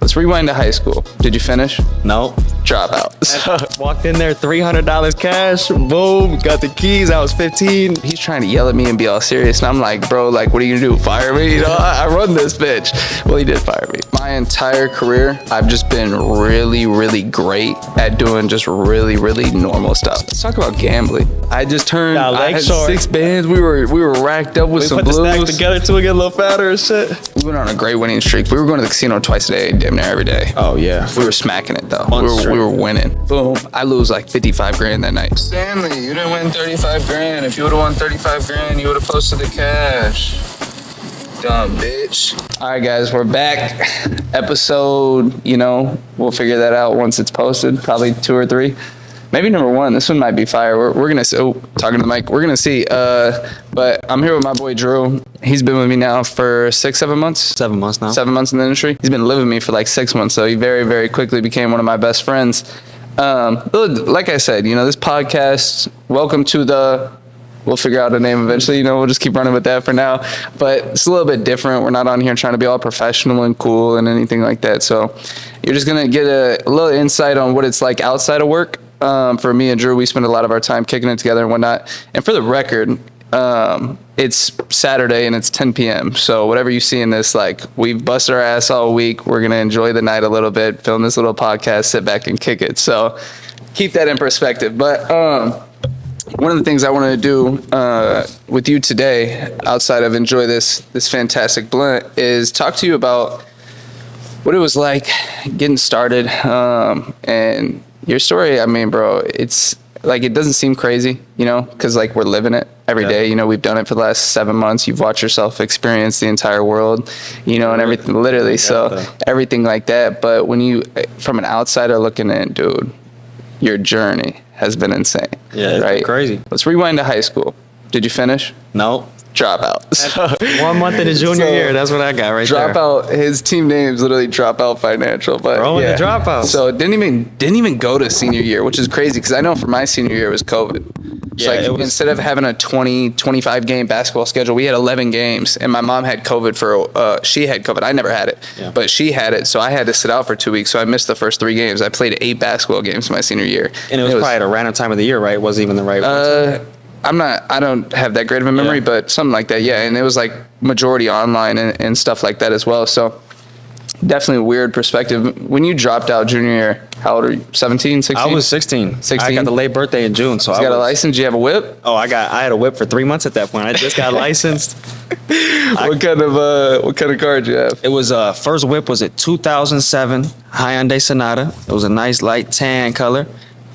Let's rewind to high school. Did you finish? No. Dropout. Walked in there, $300 cash, boom, got the keys, I was 15. He's trying to yell at me and be all serious, and I'm like, bro, like, what are you gonna do, fire me? You know, I run this bitch. Well, he did fire me. My entire career, I've just been really, really great at doing just really, really normal stuff. Let's talk about gambling. I just turned, I had 6 bands, we were racked up with some blues. We put the stack together till we get a little fatter and shit. We went on a great winning streak. We were going to the casino twice a day, damn near every day. Oh, yeah. We were smacking it, though. We were winning. Boom. I lose like 55 grand that night. Stanley, you didn't win 35 grand. If you would have won 35 grand, you would have posted the cash. Dumb bitch. All right, guys, we're back. Episode, we'll figure that out once it's posted. Probably 2 or 3. Maybe number 1. This one might be fire. We're going to see. Oh, talking to the mic. We're going to see. But I'm here with my boy, Drew. He's been with me now for 6-7 months. 7 months now. 7 months in the industry. He's been living with me for like 6 months. So he very, very quickly became one of my best friends. Like I said, this podcast, welcome to we'll figure out a name eventually, we'll just keep running with that for now, but it's a little bit different. We're not on here trying to be all professional and cool and anything like that. So you're just going to get a little insight on what it's like outside of work. For me and Drew, we spend a lot of our time kicking it together and whatnot. And for the record, it's Saturday and it's 10 p.m. So whatever you see in this, like, we've busted our ass all week. We're going to enjoy the night a little bit, film this little podcast, sit back and kick it. So keep that in perspective. But one of the things I wanted to do with you today, outside of enjoy this fantastic blunt, is talk to you about what it was like getting started. And your story, I mean, bro, it's like, it doesn't seem crazy, because like we're living it every day. We've done it for the last 7 months. You've watched yourself experience the entire world, and everything, literally. So everything like that. But when you, from an outsider looking in, dude, your journey has been insane. Yeah, it's right? Crazy. Let's rewind to high school. Did you finish? No. Dropout. So, 1 month in his junior year. That's what I got right there. Dropout. His team name's literally Dropout Financial. But Rolling the Dropout. So didn't even go to senior year, which is crazy because I know for my senior year it was COVID. So instead of having a 25 game basketball schedule, we had 11 games, and my mom had COVID she had COVID. I never had it, but she had it, so I had to sit out for 2 weeks. So I missed the first 3 games. I played 8 basketball games my senior year, and it was probably at a random time of the year, right? It wasn't even the right one. I don't have that great of a memory, but something like that, yeah. And it was like majority online and stuff like that as well. So definitely a weird perspective. When you dropped out junior year, how old are you? 17, 16? I was 16. 16? I got the late birthday in June. So you got a license? Did you have a whip? Oh, I had a whip for 3 months at that point. I just got licensed. What kind of car did you have? It was first whip was a 2007 Hyundai Sonata. It was a nice light tan color.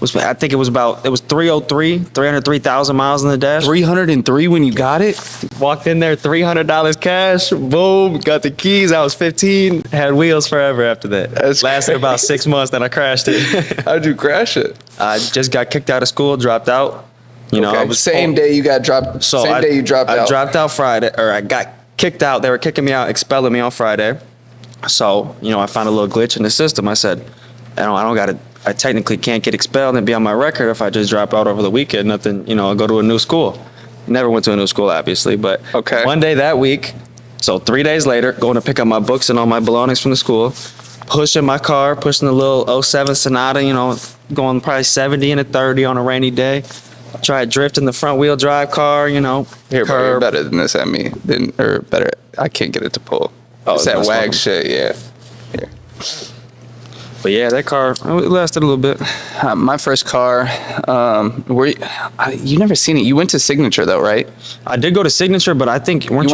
I think it was 303,000 miles on the dash. 303 when you got it? Walked in there, $300 cash, boom, got the keys. I was 15, had wheels forever after that. Lasted about 6 months, then I crashed it. How'd you crash it? I just got kicked out of school, dropped out. I was same day you got dropped. So day you dropped out. I dropped out Friday, or I got kicked out. They were kicking me out, expelling me on Friday. So, I found a little glitch in the system. I said, I technically can't get expelled and be on my record if I just drop out over the weekend. Nothing, I'll go to a new school. Never went to a new school, obviously, but one day that week, so 3 days later, going to pick up my books and all my belongings from the school, pushing the little 07 Sonata, going probably 70 and a 30 on a rainy day. Tried drifting the front wheel drive car, Here, bro, you're better than this at me. Better. I can't get it to pull. Oh, it's that wag shit, yeah. Here. But yeah, that car, it lasted a little bit. My first car, you never seen it. You went to Signature though, right? I did go to Signature, but I think, I only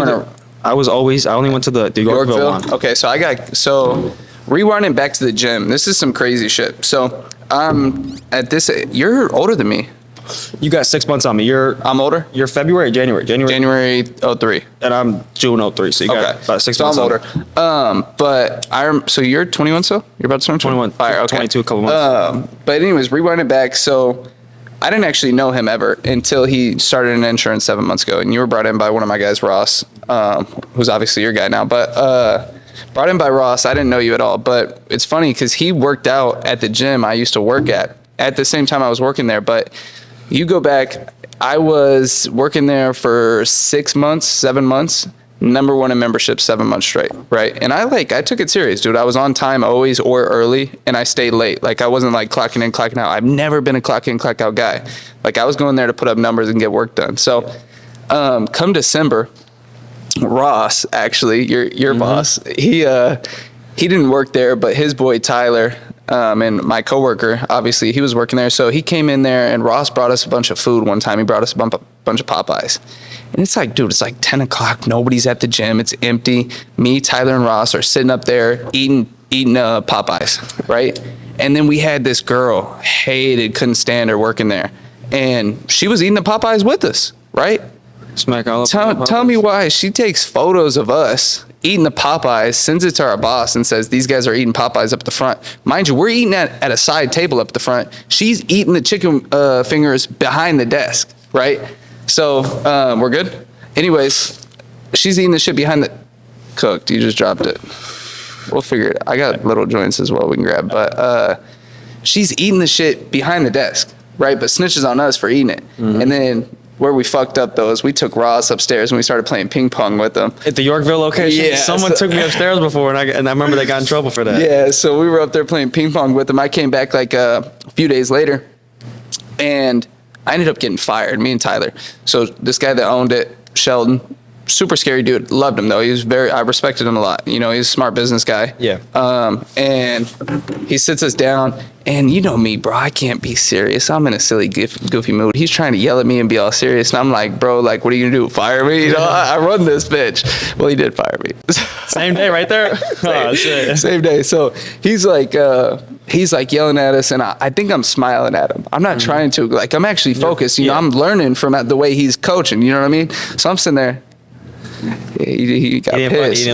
went to the Yorkville one. Okay, so rewinding back to the gym. This is some crazy shit. So you're older than me. You got 6 months on me. I'm older. You're February or January? January 03. And I'm June 03, so you got about 6 months on me. I'm older. So you're 21 still? You're about to turn 21. Fire, okay. 22 a couple months. But anyways, rewinding back, so I didn't actually know him ever until he started in insurance 7 months ago, and you were brought in by one of my guys, Ross, who's obviously your guy now, but brought in by Ross. I didn't know you at all, but it's funny because he worked out at the gym I used to work at the same time I was working there, but you go back, I was working there for 6 months, 7 months, number one in membership 7 months straight, right? And I took it serious, dude. I was on time always or early, and I stayed late. Like, I wasn't like clocking in, clocking out. I've never been a clock in, clock out guy. Like, I was going there to put up numbers and get work done. So come December, Ross, actually, your boss, he didn't work there, but his boy Tyler, and my coworker, obviously, he was working there. So he came in there, and Ross brought us a bunch of food one time. He brought us a bunch of Popeyes. And it's like, dude, it's like 10 o'clock. Nobody's at the gym. It's empty. Me, Tyler, and Ross are sitting up there eating Popeyes, right? And then we had this girl, couldn't stand her working there. And she was eating the Popeyes with us, right? Smack all up. Tell me why she takes photos of us eating the Popeyes, sends it to our boss, and says, these guys are eating Popeyes up the front. Mind you, we're eating at a side table up the front. She's eating the chicken fingers behind the desk, right? So we're good. Anyways, she's eating the shit behind the cooked. You just dropped it. We'll figure it out. I got little joints as well we can grab. But she's eating the shit behind the desk, right? But snitches on us for eating it. Mm-hmm. And then where we fucked up, though, is we took Ross upstairs and we started playing ping pong with them. At the Yorkville location? Yeah. Someone took me upstairs before, and I remember they got in trouble for that. Yeah, so we were up there playing ping pong with them. I came back like a few days later, and I ended up getting fired, me and Tyler. So this guy that owned it, Sheldon, super scary dude. Loved him, though. I respected him a lot. You know, he's a smart business guy. Yeah. And he sits us down, and you know me, bro, I can't be serious. I'm in a silly, goofy mood. He's trying to yell at me and be all serious, and I'm like, bro, like, what are you gonna do, fire me? You know, I run this bitch. Well, he did fire me. Same day right there? Oh, shit. Same day. So he's like yelling at us, and I think I'm smiling at him. I'm not trying to. Like, I'm actually focused. You know, I'm learning from the way he's coaching. You know what I mean? So I'm sitting there. He got pissed.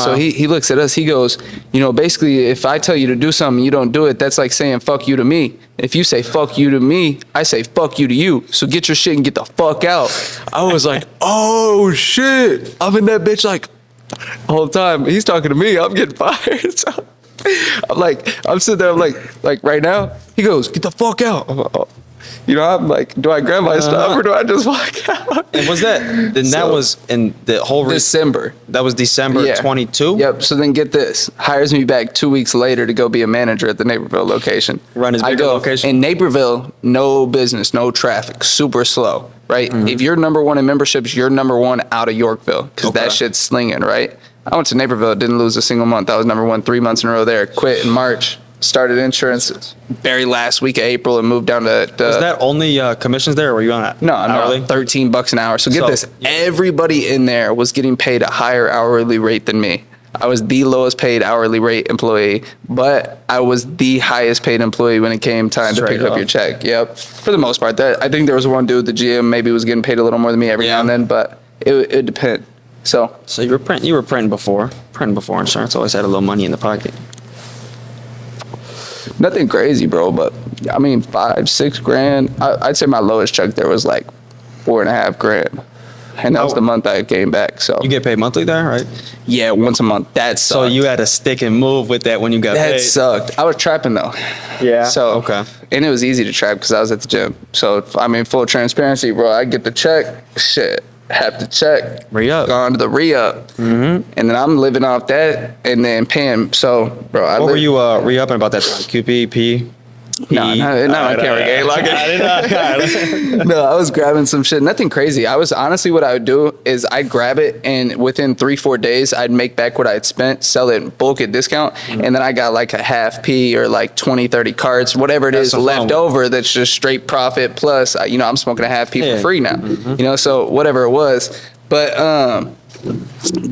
So he looks at us. He goes, you know, basically, if I tell you to do something, you don't do it. That's like saying fuck you to me. If you say fuck you to me, I say fuck you to you. So get your shit and get the fuck out. I was like, oh shit. I'm in that bitch like the whole time. He's talking to me. I'm getting fired. So I'm sitting there. I'm like right now. He goes, get the fuck out. You know, I'm like, do I grab my stuff or do I just walk out? And was that? Then that was in the whole December. That was December 22. Yep. So then get this. Hires me back 2 weeks later to go be a manager at the Naperville location. Run his bigger location. In Naperville, no business, no traffic, super slow. Right. Mm-hmm. If you're number one in memberships, you're number one out of Yorkville because that shit's slinging. Right. I went to Naperville, didn't lose a single month. I was number one 3 months in a row there. Quit in March. Started insurance very last week of April and moved down to. Was that only commissions there, or were you on hourly? No, $13 an hour. So get this, everybody in there was getting paid a higher hourly rate than me. I was the lowest paid hourly rate employee, but I was the highest paid employee when it came time to pick up your check. Yep, for the most part. I think there was one dude, the GM, maybe was getting paid a little more than me every now and then, but it depends. So you were printing before insurance. Always had a little money in the pocket. Nothing crazy, bro, but I mean, $5-6 grand. I'd say my lowest check there was like $4.5 grand, and that was the month I came back. So you get paid monthly there, right? Yeah, once a month. That sucked. So you had to stick and move with that when you got paid. That sucked. I was trapping though. Yeah. So and it was easy to trap because I was at the gym. So I mean, full transparency, bro. I get the check, shit. Have to check. Re-up. Gone to the re-up. Mm-hmm. And then I'm living off that and then paying. So, bro, what were you re-upping about that time? QP? No, I can't reggae like it. No, I was grabbing some shit. Nothing crazy. I was honestly, what I would do is I'd grab it, and within 3-4 days, I'd make back what I'd spent, sell it in bulk at discount, and then I got like a half P or like 20-30 carts, whatever it is left over. That's just straight profit. Plus, you know, I'm smoking a half P for free now. Mm-hmm. You know, so whatever it was. But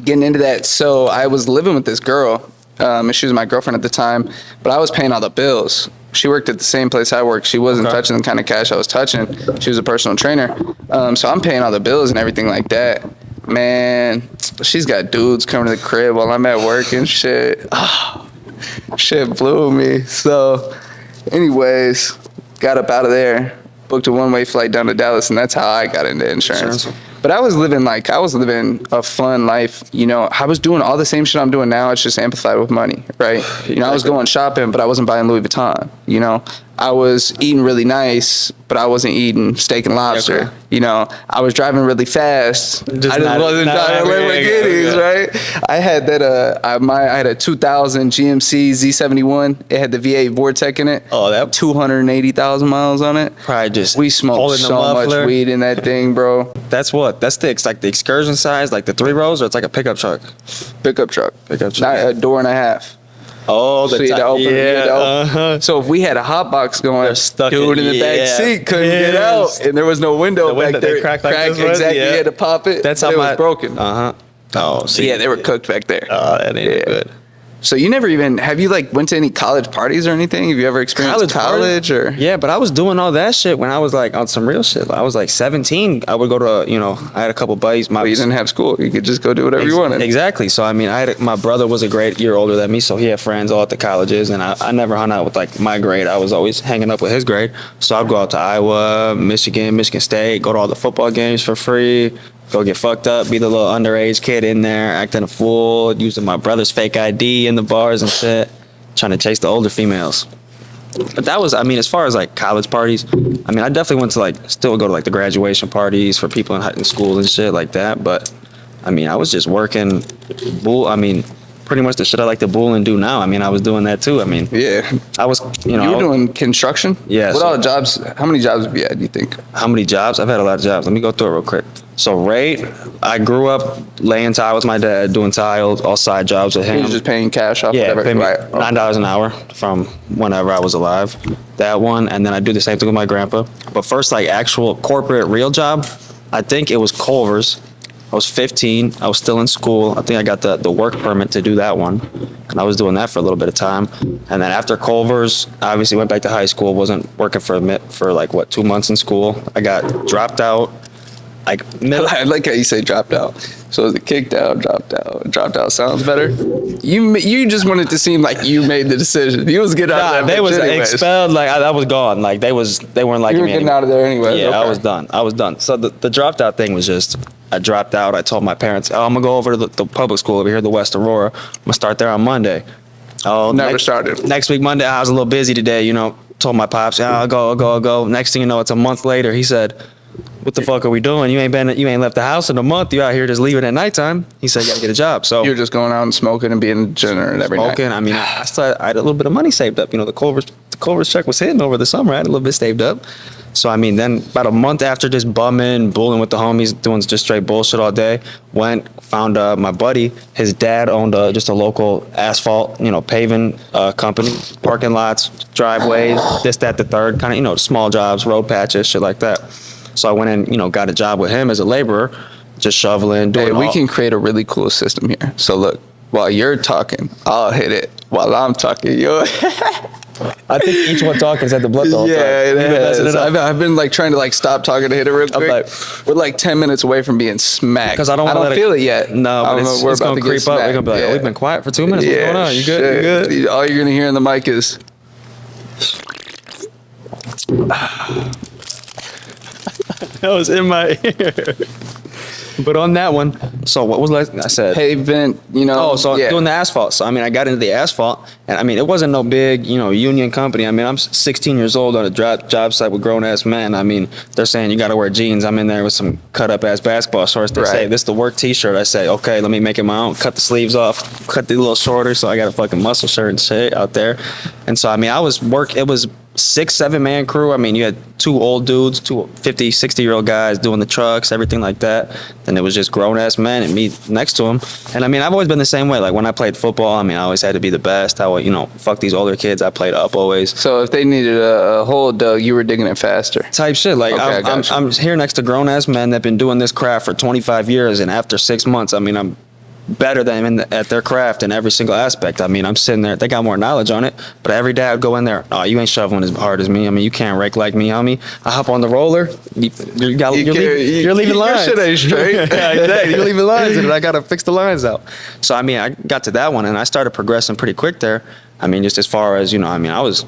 getting into that, so I was living with this girl. She was my girlfriend at the time, but I was paying all the bills. She worked at the same place I worked. She wasn't touching the kind of cash I was touching. She was a personal trainer. So I'm paying all the bills and everything like that. Man, she's got dudes coming to the crib while I'm at work and shit. Oh, shit blew me. So anyways, got up out of there, booked a one-way flight down to Dallas, and that's how I got into insurance. But I was living a fun life. You know, I was doing all the same shit I'm doing now. It's just amplified with money, right? You know, I was going shopping, but I wasn't buying Louis Vuitton. You know, I was eating really nice, but I wasn't eating steak and lobster. Okay. You know, I was driving really fast. I just wasn't driving Lamborghinis, right? I had that. I had a 2000 GMC Z71. It had the V8 Vortec in it. Oh, that 280,000 miles on it. probably just We smoked so much weed in that thing, bro. That's like the excursion size, like the 3 rows, or it's like a pickup truck. Pickup truck. Pickup truck. Not a door and a half. Oh, So you had to open it, you had to open. So if we had a hot box going, They're stuck dude in in- the back yeah. seat couldn't get out, and there was no window The window, back there. they cracked like this one? exactly. Yeah. You had to pop it. That's but how it my was broken. Oh, see. Yeah, they were cooked back there. Oh, that ain't Yeah. good. So you never even have you like went to any college parties or anything? Have you ever experienced college or? Yeah, but I was doing all that shit when I was like on some real shit. I was like 17. I would go to, you know, I had a couple buddies. Well, you didn't have school. You could just go do whatever you wanted. Exactly. So I mean, my brother was a great year older than me, so he had friends all at the colleges, and I never hung out with like my grade. I was always hanging up with his grade. So I'd go out to Iowa, Michigan State, go to all the football games for free. Go get fucked up, be the little underage kid in there, acting a fool, using my brother's fake ID in the bars and shit, trying to chase the older females. But that was, I mean, as far as like college parties, I mean, I definitely went to like, still go to like the graduation parties for people in school and shit like that. But I mean, I was just working, pretty much the shit I like to bull and do now. I mean, I was doing that too. I mean, Yeah. I was, You were doing construction? Yeah, What so- all the jobs? How many jobs have you had, do you think? How many jobs? I've had a lot of jobs. Let me go through it real quick. So rate, I grew up laying tile with my dad, doing tiles, all side jobs with You him. were just paying cash off Yeah, whatever? pay me Right. $9 an hour from whenever I was alive. That one, and then I do the same thing with my grandpa. But first, like actual corporate real job, I think it was Culver's. I was 15. I was still in school. I think I got the work permit to do that one, and I was doing that for a little bit of time. And then after Culver's, I obviously went back to high school. Wasn't working for like what 2 months in school. I got dropped out. Like I like how you say dropped out. So is it kicked out, dropped out? Dropped out sounds better. You just wanted to seem like you made the decision. You was getting out of that. they was bitch anyways. expelled. Like I was gone. Like they weren't liking You were me getting anymore. out of there anyway. Yeah, Okay. I was done. So the dropped out thing was just, I dropped out. I told my parents, oh, I'm gonna go over to the public school over here, the West Aurora. I'm gonna start there on Monday. Oh, Never started. Next week, Monday, I was a little busy today, you know, told my pops, yeah, I'll go. Next thing you know, it's a month later. He said, what the fuck are we doing? You ain't left the house in a month. You out here just leaving at nighttime. He said, you gotta get a job. So You're just going out and smoking and being degenerate every night. smoking. I mean, I had a little bit of money saved up. You know, the Culver's check was hitting over the summer. I had a little bit saved up. So, I mean, then about a month after just bumming, bulling with the homies, doing just straight bullshit all day, found my buddy. His dad owned just a local asphalt, you know, paving company, parking lots, driveways, this, that, the third, kind of, you know, small jobs, road patches, shit like that. So I went in, you know, got a job with him as a laborer, just shoveling, doing Hey, we all- can create a really cool system here. So look, while you're talking, I'll hit it. While I'm talking, you. I think each one talking is at the blood the whole time. Yeah, it We've been messing is. it up. I've been like trying to like stop talking to hit it real quick. like- We're like 10 minutes away from being smacked. 'Cause I don't let it- feel it yet. No, I but don't know, it's we're it's about gonna to get creep up. We're gonna be like, smacked. oh, we've been quiet for 2 minutes. What's going on? You good? shit. You good? All you're gonna hear in the mic is. That was in my ear. But on that one, so what was I said? Hey, Vent, you know. Oh, so yeah. doing the asphalt. So I mean, I got into the asphalt, and I mean, it wasn't no big, you know, union company. I mean, I'm 16 years old on a job site with grown ass men. I mean, they're saying you got to wear jeans. I'm in there with some cut up ass basketball shorts. They say Right. this is the work T-shirt. I say, okay, let me make it my own. Cut the sleeves off, cut the little shorter, so I got a fucking muscle shirt and shit out there. And so I mean, it was 6-7 man crew. I mean, you had two old dudes, two 50, 60-year-old guys doing the trucks, everything like that. Then it was just grown-ass men and me next to them. And I mean, I've always been the same way. Like when I played football, I mean, I always had to be the best. I would, you know, fuck these older kids. I played up always. So if they needed a hole dug, you were digging it faster. Type shit. Like Okay, I I'm gotcha. here next to grown-ass men that've been doing this craft for 25 years. And after 6 months, I mean, I'm better than them at their craft in every single aspect. I mean, I'm sitting there, they got more knowledge on it, but every day I'd go in there, oh, you ain't shoveling as hard as me. I mean, you can't rake like me, homie. I hop on the roller, you're leaving lines. Your shit ain't straight. Yeah, exactly. You're leaving lines and I gotta fix the lines out. So I mean, I got to that one and I started progressing pretty quick there. I mean, just as far as, you know, I mean, I was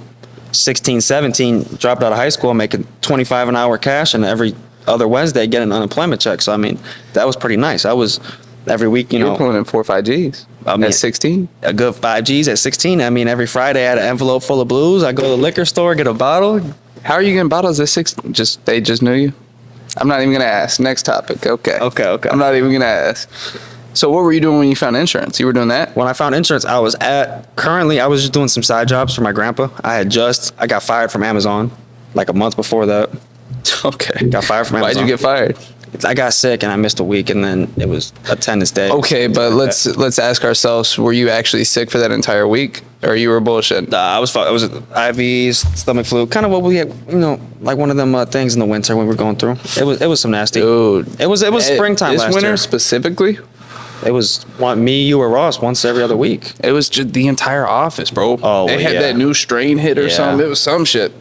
16, 17, dropped out of high school, making 25 an hour cash, and every other Wednesday getting an unemployment check. So I mean, that was pretty nice. I was every week, You're pulling in 4 or 5 G's. I mean, at 16. A good 5 G's at 16. I mean, every Friday I had an envelope full of blues. I go to the liquor store, get a bottle. How are you getting bottles at 16? They just knew you? I'm not even gonna ask. Next topic. Okay. Okay. I'm not even gonna ask. So what were you doing when you found insurance? You were doing that? When I found insurance, I was just doing some side jobs for my grandpa. I got fired from Amazon like a month before that. Okay. Got fired from Amazon. Why'd you get fired? I got sick and I missed a week, and then it was attendance day. Okay, but let's ask ourselves: were you actually sick for that entire week, or you were bullshitting? Nah, it was IVs, stomach flu, kind of what we had, like one of them things in the winter when we were going through. It was some nasty. Dude, it was springtime last winter year. Specifically. It was me, you, or Ross once every other week. It was just the entire office, bro. Oh, they had that new strain hit or something. It was some shit.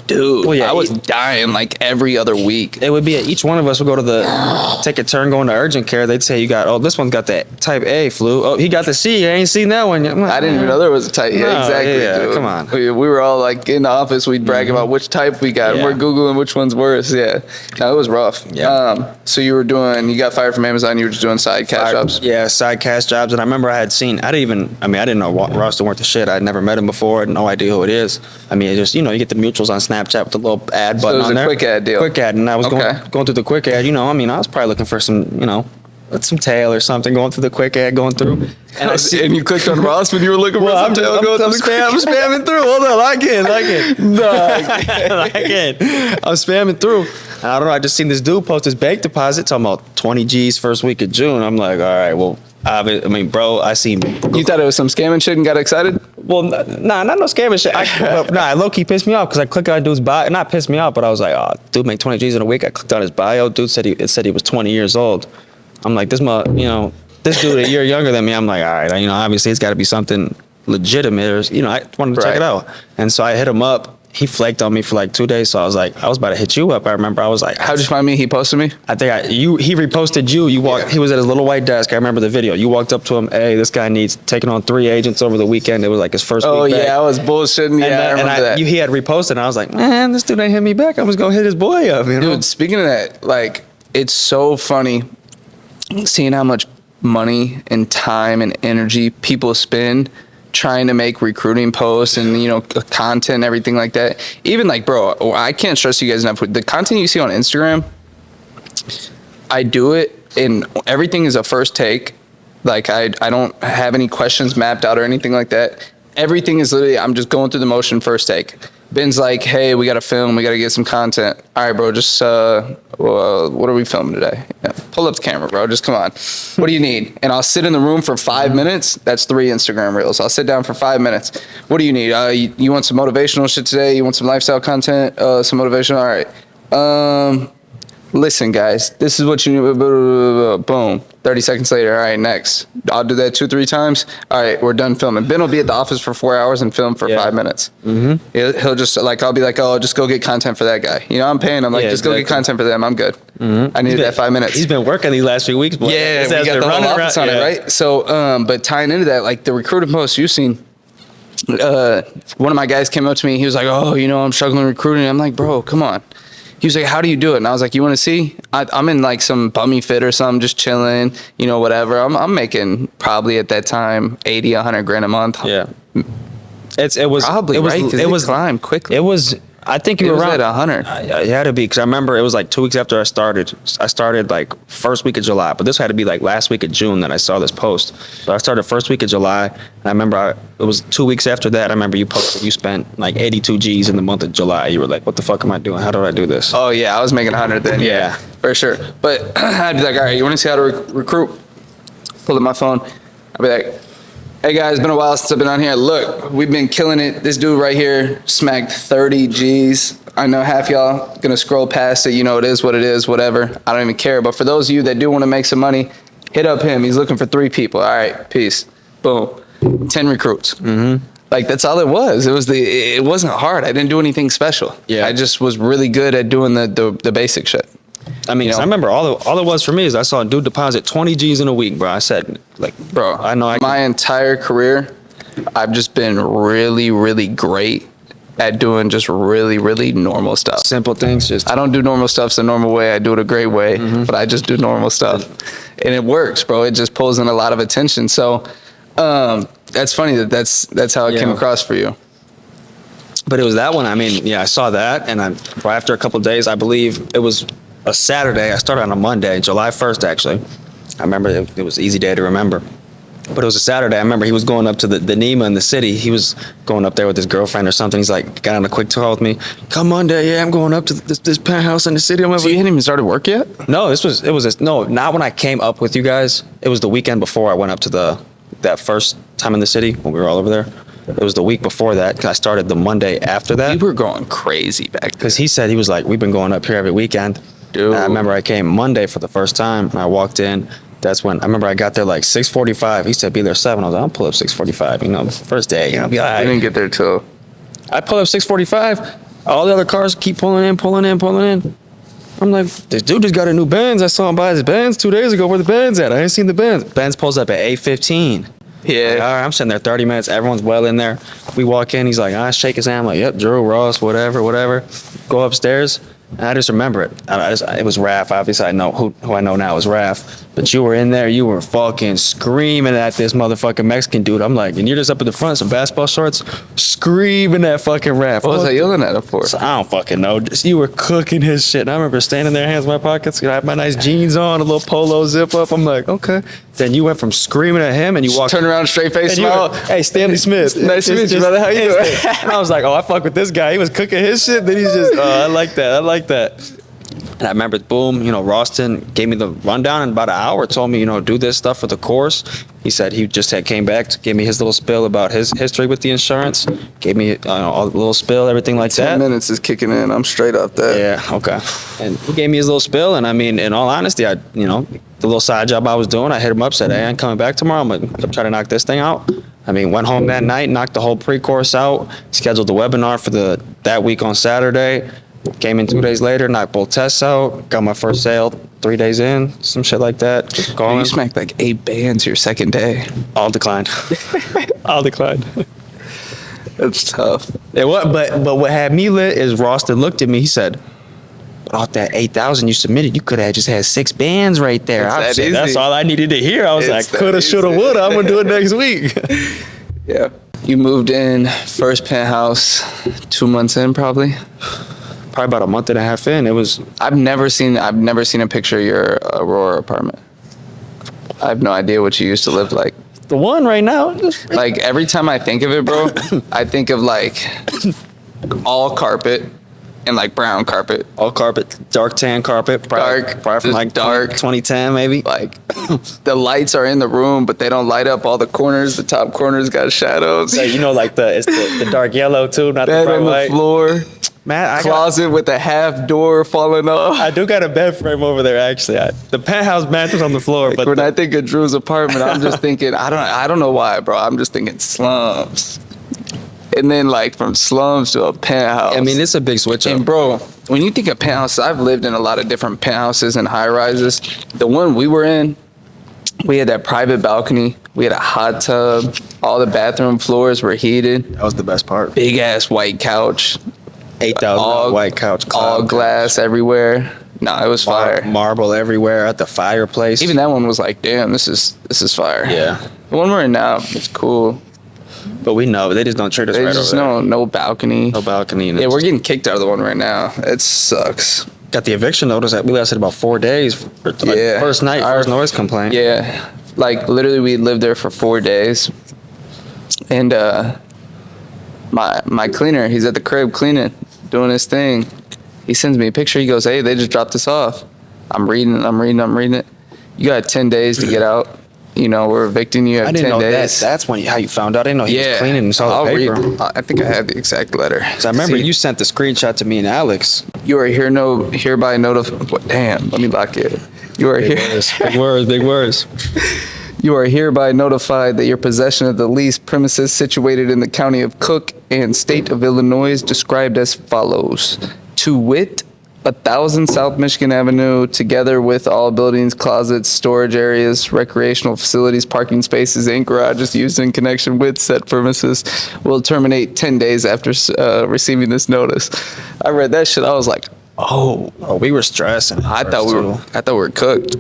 Dude, I was dying like every other week. It would be each one of us would go to take a turn going to urgent care. They'd say, this one's got that type A flu. Oh, he got the C. I ain't seen that one yet. I didn't even know there was a type. Yeah, exactly. Yeah, come on. We were all like in the office. We'd brag about which type we got. Yeah. We're Googling which one's worse. Yeah. No, it was rough. Yeah. So you got fired from Amazon. You were just doing side cash jobs? Yeah, side cash jobs. And I remember I didn't know Ross weren't the shit. I'd never met him before. I had no idea who it is. I mean, it just, you get the mutuals on Snapchat with the little ad button on there. So it was a quick ad deal. Quick ad. And I was going through the quick ad, I was probably looking for some, some tail or something, going through the quick ad, going through. And and you clicked on Ross when you were looking for some tail going through. I'm spamming through. Hold on, I can. No, I can't. I'm spamming through. And I don't know. I just seen this dude post his bank deposit talking about 20 G's first week of June. I'm like, all right, well, I mean, bro, I seen. You thought it was some scamming shit and got excited? Well, nah, not no scamming shit. It low-key pissed me off because I clicked on dude's bio. Not pissed me off, but I was like, oh, dude make 20 G's in a week. I clicked on his bio. Dude said he was 20 years old. I'm like, this dude a year younger than me. I'm like, all right, obviously it's got to be something legitimate, or I wanted to check it out. And so I hit him up. He flaked on me for like 2 days. So I was about to hit you up. I remember I was like, how'd you find me? He posted me? I think he reposted you. You walked. He was at his little white desk. I remember the video. You walked up to him. Hey, this guy needs taking on 3 agents over the weekend. It was like his first week back. Oh yeah, I was bullshitting. Yeah, I remember that. He had reposted, and I was like, man, this dude ain't hit me back. I was gonna hit his boy up. Dude, speaking of that, like, it's so funny seeing how much money and time and energy people spend trying to make recruiting posts and content and everything like that. Even like, bro, I can't stress you guys enough with the content you see on Instagram. I do it and everything is a first take. Like I don't have any questions mapped out or anything like that. Everything is literally, I'm just going through the motion first take. Ben's like, hey, we got to film. We got to get some content. All right, bro, just, what are we filming today? Yeah, pull up the camera, bro. Just come on. What do you need? And I'll sit in the room for 5 minutes. That's 3 Instagram reels. I'll sit down for 5 minutes. What do you need? You want some motivational shit today? You want some lifestyle content? Some motivation? All right. Listen, guys, this is what you need. Boom. 30 seconds later. All right, next. I'll do that 2-3 times. All right, we're done filming. Ben will be at the office for 4 hours and film for 5 minutes. Mm-hmm. He'll just I'll be like, oh, just go get content for that guy. I'm paying him. Like, just go get content for them. I'm good. Mm-hmm. I needed that 5 minutes. He's been working these last few weeks. Boy. Yeah, we got the whole office on it, right? So, but tying into that, like the recruiting post you've seen, one of my guys came up to me. He was like, oh, I'm struggling recruiting. I'm like, bro, come on. He was like, how do you do it? And I was like, you want to see? I'm in like some bummy fit or something, just chilling, whatever. I'm making probably at that time 80, 100 grand a month. Yeah. It was right. It was climbed quickly. It was. I think you were around at 100. It had to be because I remember it was like 2 weeks after I started. I started like first week of July, but this had to be like last week of June that I saw this post. So I started first week of July, and I remember it was 2 weeks after that. I remember you posted you spent like 82 G's in the month of July. You were like, "What the fuck am I doing? How do I do this?" Oh yeah, I was making 100 then. Yeah, for sure. But I'd be like, "All right, you want to see how to recruit?" Pull up my phone. I'd be like, hey guys, it's been a while since I've been on here. Look, we've been killing it. This dude right here smacked 30 G's. I know half y'all gonna scroll past it. It is what it is, whatever. I don't even care. But for those of you that do want to make some money, hit up him. He's looking for 3 people. All right, peace. Boom. 10 recruits. Mm-hmm. Like that's all it was. It wasn't hard. I didn't do anything special. Yeah. I just was really good at doing the basic shit. I mean, I remember all it was for me is I saw a dude deposit 20 G's in a week, bro. I said, like, bro, I know my entire career, I've just been really, really great at doing just really, really normal stuff. Simple things. Just I don't do normal stuff the normal way. I do it a great way, but I just do normal stuff, and it works, bro. It just pulls in a lot of attention. So that's funny that's how it came across for you. But it was that one. I mean, yeah, I saw that, and after a couple of days, I believe it was a Saturday. I started on a Monday, July 1st, actually. I remember it was an easy day to remember. But it was a Saturday. I remember he was going up to the NEMA in the city. He was going up there with his girlfriend or something. He's like, got on a quick call with me. Come Monday, yeah, I'm going up to this penthouse in the city. So you hadn't even started work yet? No, no, not when I came up with you guys. It was the weekend before I went up to that first time in the city when we were all over there. It was the week before that, because I started the Monday after that. You were going crazy back then. Because he said, he was like, we've been going up here every weekend. Dude. And I remember I came Monday for the first time, and I walked in. That's when I remember I got there like 6:45. He said be there 7. I was like, I'll pull up 6:45. You know, first day. You know, be all right. I didn't get there till. I pull up 6:45. All the other cars keep pulling in. I'm like, this dude just got a new Benz. I saw him buy his Benz 2 days ago. Where the Benz at? I ain't seen the Benz. Benz pulls up at 8:15. Yeah. Like, all right, I'm sitting there 30 minutes. Everyone's well in there. We walk in. He's like, I shake his hand. I'm like, yep, Drew, Ross, whatever. Go upstairs. And I just remember it. It was Raph. Obviously, I know who I know now is Raph. But you were in there. You were fucking screaming at this motherfucking Mexican dude. I'm like, and you're just up at the front, some basketball shorts, screaming at fucking Raph. What was I yelling at him for? So I don't fucking know. Just, you were cooking his shit. And I remember standing there, hands in my pockets. I had my nice jeans on, a little polo zip up. I'm like, okay. Then you went from screaming at him, and you walked. Turn around, straight face, smile. Hey, Stanley Smith. Nice to meet you, brother. How you doing? And I was like, oh, I fuck with this guy. He was cooking his shit. Then he's just, I like that. And I remember, boom, Ralston gave me the rundown in about an hour, told me, do this stuff for the course. He said he just came back to give me his little spill about his history with the insurance, gave me a little spill, everything like that. 10 minutes is kicking in. I'm straight off that. Yeah, okay. And he gave me his little spill, and I mean, in all honesty, the little side job I was doing, I hit him up, said, hey, I'm coming back tomorrow. I'm going to try to knock this thing out. I mean, went home that night, knocked the whole pre-course out, scheduled the webinar for that week on Saturday. Came in 2 days later, knocked both tests out, got my first sale 3 days in, some shit like that. Just calling. You smacked like 8 bands your second day. All declined. All declined. That's tough. But what had me lit is Ralston looked at me. He said, off that 8,000 you submitted, you could have just had 6 bands right there. That's all I needed to hear. I was like, coulda, shoulda, woulda. I'm gonna do it next week. Yeah. You moved in first penthouse 2 months in, probably about a month and a half in. It was. I've never seen a picture of your Aurora apartment. I have no idea what you used to live like. The one right now. Like every time I think of it, bro, I think of like all carpet and like brown carpet. All carpet, dark tan carpet. Probably from like dark 2010 maybe. Like the lights are in the room, but they don't light up all the corners. The top corners got shadows. So, like it's the dark yellow too, not bed the bright on the white. floor. Man, closet with a half door falling off. I do got a bed frame over there actually. The penthouse mattress on the floor. But when I think of Drew's apartment, I'm just thinking I don't know why, bro. I'm just thinking slums. And then like from slums to a penthouse. I mean, it's a big switch up. And bro, when you think of penthouses, I've lived in a lot of different penthouses and high rises. The one we were in, we had that private balcony. We had a hot tub. All the bathroom floors were heated. That was the best part. Big ass white couch. $8,000 white couch. All glass everywhere. No, it was fire. Marble everywhere at the fireplace. Even that one was like, damn, this is fire. Yeah. The one we're in now, it's cool. But we know they just don't treat us right over there. No balcony. No balcony. Yeah, we're getting kicked out of the one right now. It sucks. Got the eviction notice that we lasted about 4 days. First night, first noise complaint. Yeah. Like literally we lived there for 4 days. And my cleaner, he's at the crib cleaning, doing his thing. He sends me a picture. He goes, hey, they just dropped us off. I'm reading it. You got 10 days to get out. We're evicting you at 10 days. I didn't know that. That's how you found out. I didn't know he was cleaning and saw the paper. I think I have the exact letter. So I remember you sent the screenshot to me and Alex. You are hereby notified. Damn, let me lock it. You are big words. You are hereby notified that your possession of the leased premises situated in the county of Cook and state of Illinois is described as follows. To wit, 1000 South Michigan Avenue, together with all buildings, closets, storage areas, recreational facilities, parking spaces, and garages used in connection with said premises will terminate 10 days after receiving this notice. I read that shit. I was like, oh, we were stressing. I thought we were cooked.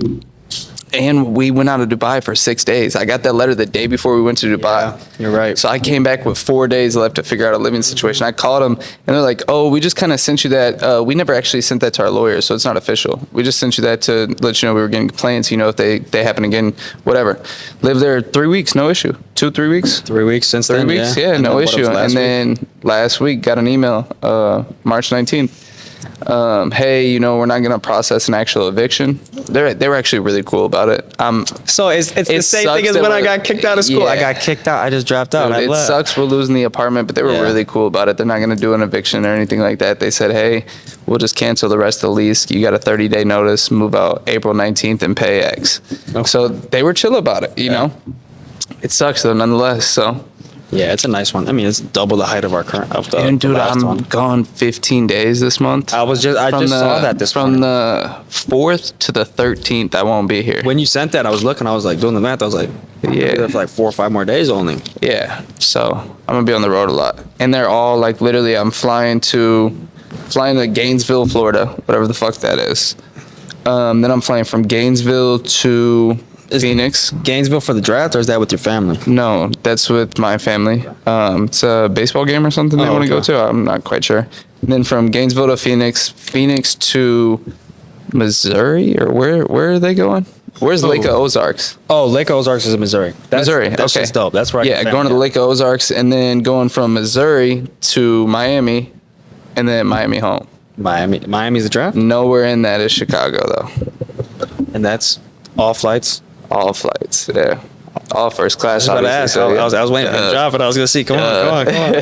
And we went out of Dubai for 6 days. I got that letter the day before we went to Dubai. Yeah, you're right. So I came back with 4 days left to figure out a living situation. I called them, and they're like, oh, we just kind of sent you that. We never actually sent that to our lawyers, so it's not official. We just sent you that to let you know we were getting complaints, if they happen again, whatever. Lived there 3 weeks, no issue. 2-3 weeks? 3 weeks since 3 then, weeks, yeah, no issue. And then last week, got an email, March 19th. Hey, we're not going to process an actual eviction. They were actually really cool about it. So it's the same thing as when I got kicked out of school. Yeah. I got kicked out. I just dropped out. Dude, it sucks we're losing the apartment, but they were really cool about it. They're not going to do an eviction or anything like that. They said, hey, we'll just cancel the rest of the lease. You got a 30-day notice, move out April 19th and pay X. Okay. So they were chill about it, know. It sucks though, nonetheless, so. Yeah, it's a nice one. I mean, it's double the height of our current. And dude, I'm gone 15 days this month. I just saw that this from the 4th to the 13th. I won't be here. When you sent that, I was looking. I was like doing the math. I was like, yeah, for like 4 or 5 more days only. Yeah, so I'm gonna be on the road a lot, and they're all like literally. I'm flying to Gainesville, Florida, whatever the fuck that is. Then I'm flying from Gainesville to Phoenix. Gainesville for the draft, or is that with your family? No, that's with my family. It's a baseball game or something they want to go to. I'm not quite sure. And then from Gainesville to Phoenix to Missouri, or where are they going? Where's Lake of Ozarks? Oh, Lake of Ozarks is in Missouri. Missouri. That's okay. Just dope. That's right. Yeah, going to the Lake of Ozarks, and then going from Missouri to Miami, and then Miami home. Miami's the draft? Nowhere in that is Chicago though. And that's all flights. All flights, yeah. All first class. I was waiting for the job, but I was gonna see. Come on. I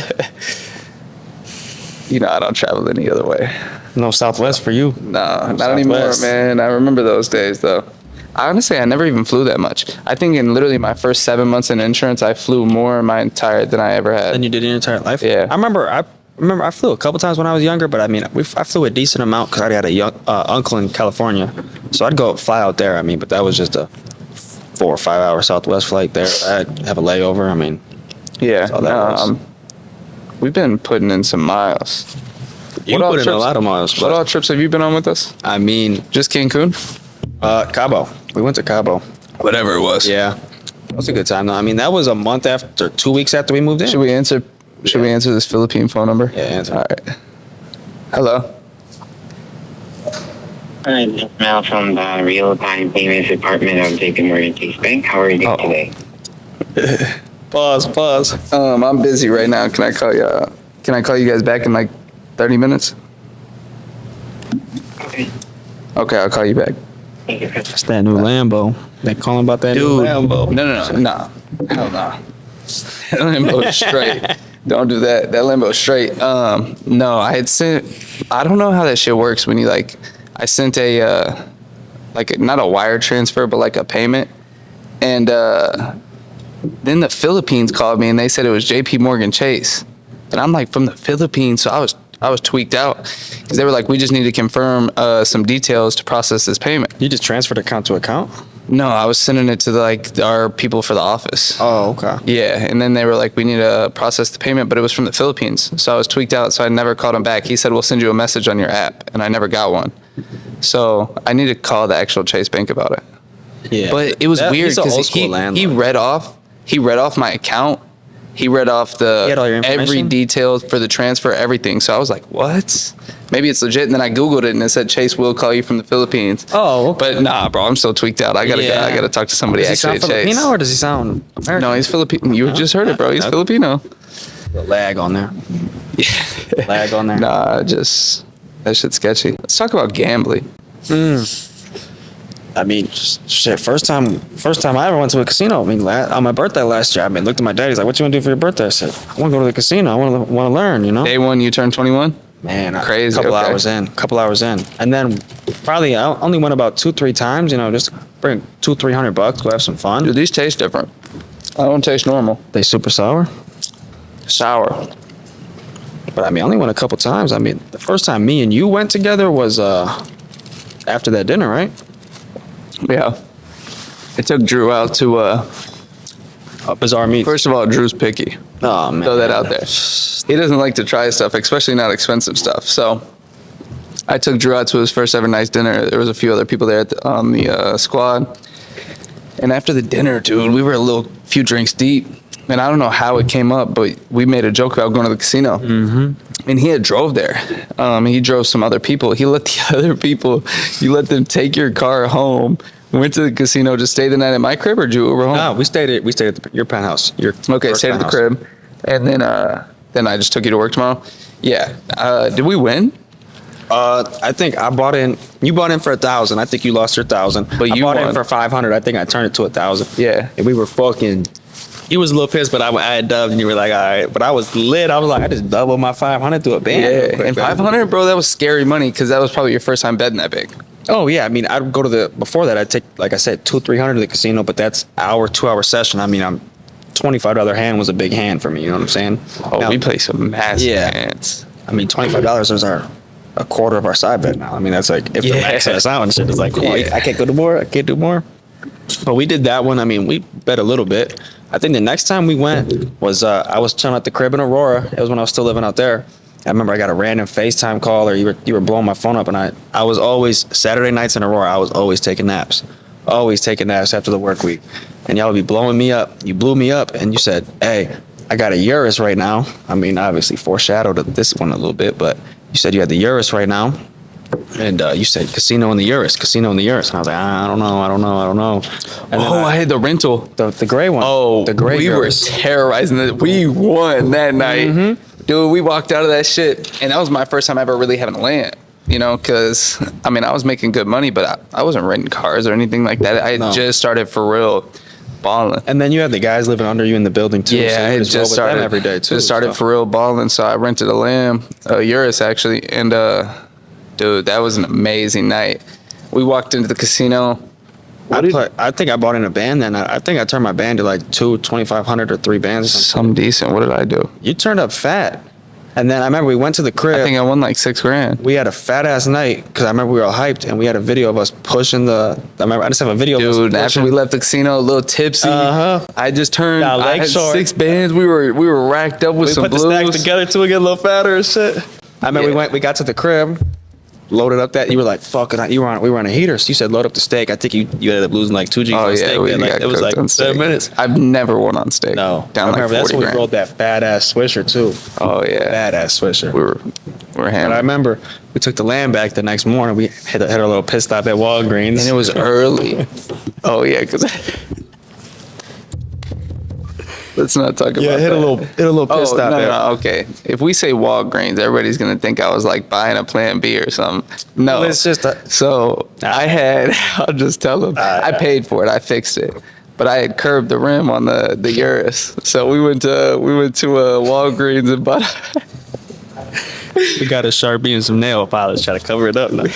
don't travel any other way. No Southwest for you. No, not anymore, man. I remember those days though. I never even flew that much. I think in literally my first 7 months in insurance, I flew more than I ever had. Than you did in your entire life? Yeah. I remember I flew a couple times when I was younger, but I mean, I flew a decent amount because I had a young uncle in California, so I'd go fly out there. I mean, but that was just a 4 or 5 hour Southwest flight there. I'd have a layover. I mean, yeah. We've been putting in some miles. You put in a lot of miles. What all trips have you been on with us? I mean, just Cancun? Cabo. We went to Cabo. Whatever it was. Yeah, it was a good time though. I mean, that was a month after, 2 weeks after we moved in. Should we answer this Philippine phone number? Yeah, answer. All right. Hello. Hi, this is Mel from the real-time payments department of JP Morgan Chase Bank. How are you doing today? Pause. I'm busy right now. Can I call you? Can I call you guys back in like 30 minutes? Okay, I'll call you back. Thank you. It's that new Lambo. They calling about that new Lambo. No. Hell no. That Lambo's straight. Don't do that. That Lambo's straight. No, I had sent. I don't know how that shit works when you I sent a not a wire transfer, but like a payment, and then the Philippines called me and they said it was JP Morgan Chase, and I'm like from the Philippines, so I was tweaked out because they were like, we just need to confirm some details to process this payment. You just transferred account to account? No, I was sending it to our people for the office. Oh, okay. Yeah, and then they were like, we need to process the payment, but it was from the Philippines, so I was tweaked out, so I never called him back. He said, we'll send you a message on your app, and I never got one. So I need to call the actual Chase Bank about it. Yeah, but it was weird because he read off my account. He read off every detail for the transfer, everything. So I was like, what? Maybe it's legit. And then I Googled it and it said Chase will call you from the Philippines. Oh, okay. But nah, bro, I'm still tweaked out. I gotta talk to somebody actually at Chase. Filipino, or does he sound American? No, he's Filipino. You just heard it, bro. He's Filipino. The lag on there. Yeah. Lag on there. Nah, that shit's sketchy. Let's talk about gambling. I mean, shit. First time I ever went to a casino. I mean, on my birthday last year, I mean, looked at my dad. He's like, "What you want to do for your birthday?" I said, "I want to go to the casino. I want to learn." You know. Day one, you turned 21. Man, crazy. Couple hours in, and then probably I only went about 2-3 times. You know, just bring $200-$300, go have some fun. Dude, these taste different. I don't taste normal. They super sour. Sour. But I mean, I only went a couple times. I mean, the first time me and you went together was after that dinner, right? Yeah. I took Drew out to Bizarre Meats. first of all, Drew's picky. Oh man, Throw that out there. He doesn't like to try stuff, especially not expensive stuff. So I took Drew out to his first ever nice dinner. There was a few other people there on the squad. And after the dinner, dude, we were a few drinks deep. And I don't know how it came up, but we made a joke about going to the casino. Mm-hmm. And he had drove there. He drove some other people. He let the other people, you let them take your car home. Went to the casino to stay the night at my crib, or did you Uber home? No, we stayed at your penthouse. Okay, stayed at the crib. And then I just took you to work tomorrow. Yeah. Did we win? I think I bought in. You bought in for 1,000. I think you lost your 1,000. But you bought in for 500. I think I turned it to 1,000. Yeah. And we were fucking. You was a little pissed, but I had dubbed, and you were like, all right. But I was lit. I was like, I just doubled my 500 to a band. Yeah. Quick, And 500, bro, that was scary money because that was probably your first time betting that big. Oh yeah. I mean, I'd go to before that. I'd take, like I said, 200-300 to the casino, but that's 2-hour session. I mean, I'm $25 hand was a big hand for me. You know what I'm saying? Oh, now, we play some massive hands. I mean, $25 is a quarter of our side bet now. I mean, that's like if the max us out and shit is like, oh, I can't go do more. I can't do more. But we did that one. I mean, we bet a little bit. I think the next time we went was I was chilling at the crib in Aurora. It was when I was still living out there. I remember I got a random FaceTime call, or you were blowing my phone up, and I was always Saturday nights in Aurora. I was always taking naps after the work week, and y'all would be blowing me up. You blew me up, and you said, "Hey, I got a Urus right now." I mean, obviously foreshadowed this one a little bit, but you said you had the Urus right now. And you said casino in the Urus. And I was like, I don't know. And then I had the rental. the gray one. Oh, the gray we Urus. were terrorizing it. We won that night. Mm-hmm. Dude, we walked out of that shit. And that was my first time ever really having a lamp. You know, because, I mean, I was making good money, but I wasn't renting cars or anything like that. I had just started for real balling. And then you had the guys living under you in the building, too. Yeah, so I had just started every day, too. Just started for real balling, so I rented a Urus, actually. And, dude, that was an amazing night. We walked into the casino. I think I bought in a band then. I think I turned my band to like 2,500 or 3 bands or something. Some decent. What did I do? You turned up fat. And then I remember we went to the crib. I think I won like $6,000. We had a fat ass night because I remember we were all hyped, and we had a video of us pushing I just have a video of us Dude, pushing. after we left the casino, a little tipsy. I just turned. I had short. 6 bands. We were racked up with some put blues. the stacks together till we get a little fatter and shit. I remember we got to the crib, loaded up that. You were like, fuck it. We were on a heater. So you said load up the steak. I think you ended up losing like 2 G's on steak. It was like 7 minutes. I've never won on steak. No, down I remember like that's when we $40,000. rolled that badass Swisher too. Oh yeah, badass Swisher. We were But hammered. I remember we took the land back the next morning. We had our little pit stop at Walgreens, and it was early. Oh yeah, because let's not talk about that. hit a little pit stop. No, okay. If we say Walgreens, everybody's gonna think I was like buying a Plan B or something. No, It's just so I had. I'll just tell them. I paid for it. I fixed it. But I had curbed the rim on the Urus. So we went to Walgreens and bought. We got a Sharpie and some nail polish, try to cover it up. No.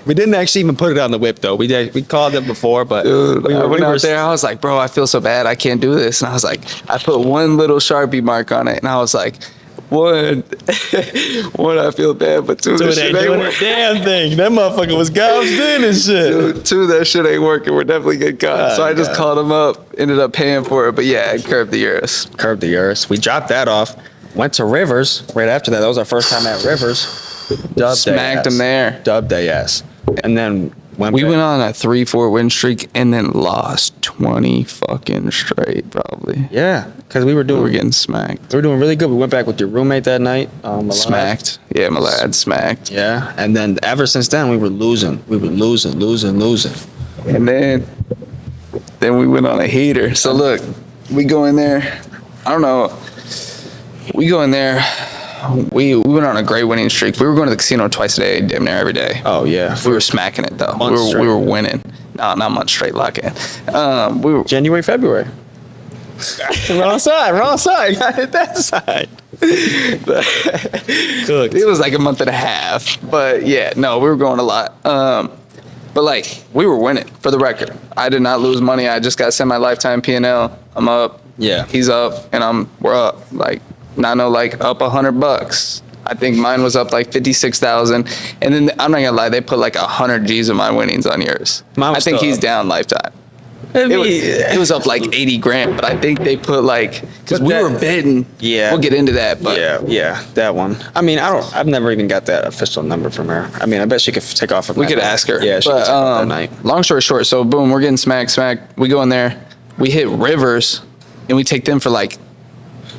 We didn't actually even put it on the whip though. We called it before, but Dude, I went out there. I was like, bro, I feel so bad. I can't do this. And I was like, I put one little Sharpie mark on it, and I was like, one, I feel bad, but two, that shit ain't doing working. a damn thing. That motherfucker was gouged in and shit. Dude, two, that shit ain't working. We're definitely getting caught. So I just called him up, ended up paying for it. But yeah, I curbed the Urus. We dropped that off. Went to Rivers right after that. That was our first time at Rivers. Smacked him there. Dubbed their ass. And then we went on a 3-4 win streak and then lost 20 fucking straight, probably. Yeah, because we were getting smacked. We were doing really good. We went back with your roommate that night. Malad. Smacked. Yeah, Malad smacked. Yeah, and then ever since then we were losing. And then we went on a heater. So look, we go in there. I don't know. We go in there. We went on a great winning streak. We were going to the casino twice a day, damn near every day. Oh yeah, we were smacking it though. We were winning. No, not much straight locking. We were January, February. wrong side. Got hit that side. It was like a month and a half, but yeah, no, we were going a lot. But like we were winning. For the record, I did not lose money. I just got sent my lifetime P&L. I'm up. Yeah, he's up, and we're up. Like Nano, like up $100. I think mine was up like 56,000. And then I'm not gonna lie, they put like 100 G's of my winnings on yours. Mine I was think still he's up. down lifetime. It was up like 80 grand, but I think they put like, because But we that- were bidding. Yeah. We'll get into that, but Yeah, that one. I mean, I've never even got that official number from her. I mean, I bet she could take off. we could ask her. Yeah, she could but, take off that night. long story short, so boom, we're getting smack. We go in there, we hit Rivers, and we take them for like